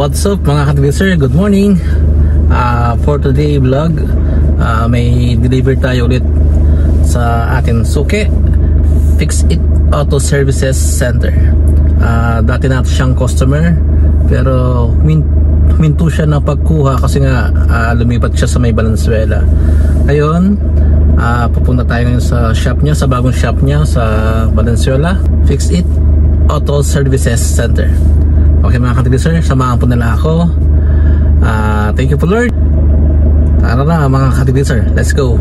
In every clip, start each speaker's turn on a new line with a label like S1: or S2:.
S1: What's up mga ka-delivery? Good morning. For today vlog, may deliver tayo ulit sa ating suke, Fix It Auto Services Center. Dati natin siyang customer, pero huminto siya na pagkuha kasi nga lumipat siya sa may Valenzuela. Ngayon, pupunta tayo ngayon sa shop niya, sa bagong shop niya sa Valenzuela, Fix It Auto Services Center. Okay mga ka-delivery, samahan po nila ako. Thank you po Lord. Tara na mga ka-delivery, let's go.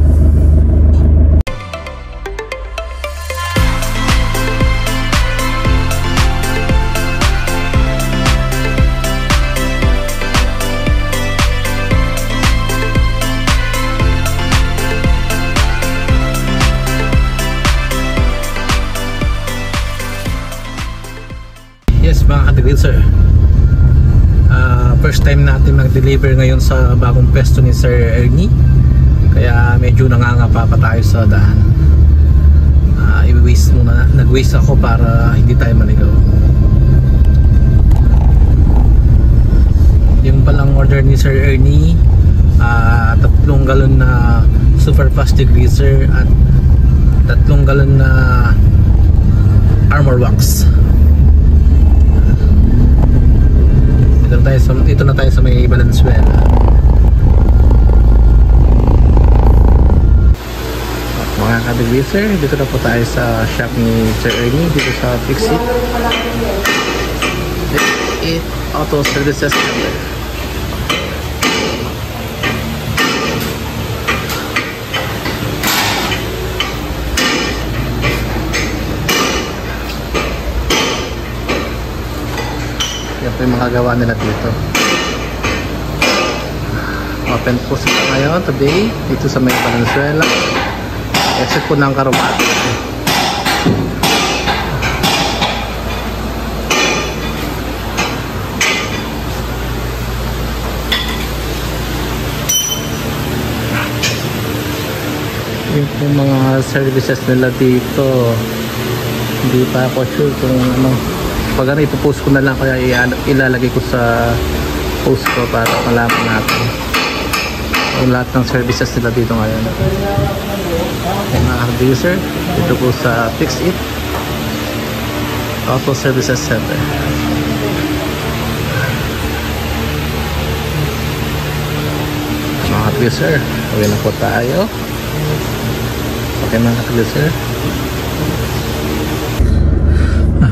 S1: Yes mga ka-delivery, first time natin mag-deliver ngayon sa bagong pesto ni Sir Ernie, kaya medyo nangangapa pa tayo sa daan. Nag-waste ako para hindi tayo maligaw. Yung palang order ni Sir Ernie, 3 galon na super fast degreaser at 3 galon na armor wax. Dito na tayo sa may Valenzuela. Mga ka-delivery, dito na po tayo sa shop ni Sir Ernie, dito sa Fix It Auto Services Center. Yan po yung mga gawa nila dito. Open po sila ngayon today dito sa may Valenzuela. Exit po ng Karumati. Yung po mga services nila dito, hindi pa ako sure kung ano. Pag ano, ipopost ko na lang, kaya ilalagay ko sa post ko para malaman natin yung lahat ng services nila dito ngayon. Okay mga ka-delivery, dito po sa Fix It Auto Services Center. Mga ka-delivery, uwi na po tayo. Okay mga ka-delivery.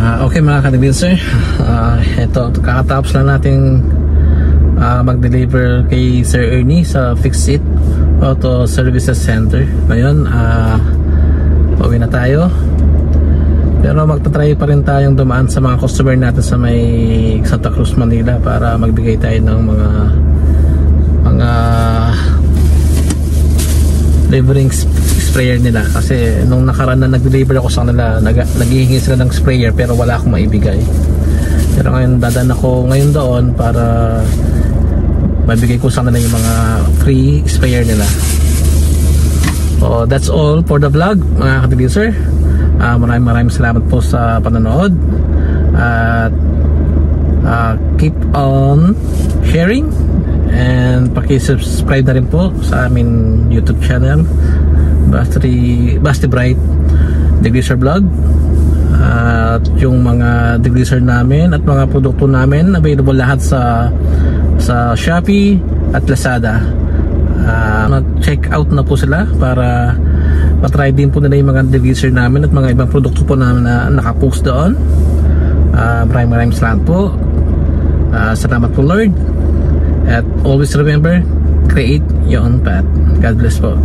S1: Okay mga ka-delivery, ito kakatapos lang natin mag-deliver kay Sir Ernie sa Fix It Auto Services Center. Ngayon pauwi na tayo, pero magta-try pa rin tayong dumaan sa mga customer natin sa may Santa Cruz, Manila para magbigay tayo ng mga delivering sprayer nila, kasi nung nakaraan na nag-deliver ako sa kanila, naghihingi sila ng sprayer pero wala akong maibigay. Pero ngayon dadaan ako ngayon doon para mabigay ko sa kanila yung mga free sprayer nila. So that's all for the vlog mga ka-delivery. Maraming salamat po sa panonood at keep on sharing and paki-subscribe na rin po sa amin YouTube channel, Basti Bright Degreaser Vlog. At yung mga degreaser namin at mga produkto namin available lahat sa Shopee at Lazada. Check out na po sila para matry din po nila yung mga degreaser namin at mga ibang produkto po namin na nakapost doon. Maraming salamat po. Salamat po Lord. At always remember, create your own path. God bless po.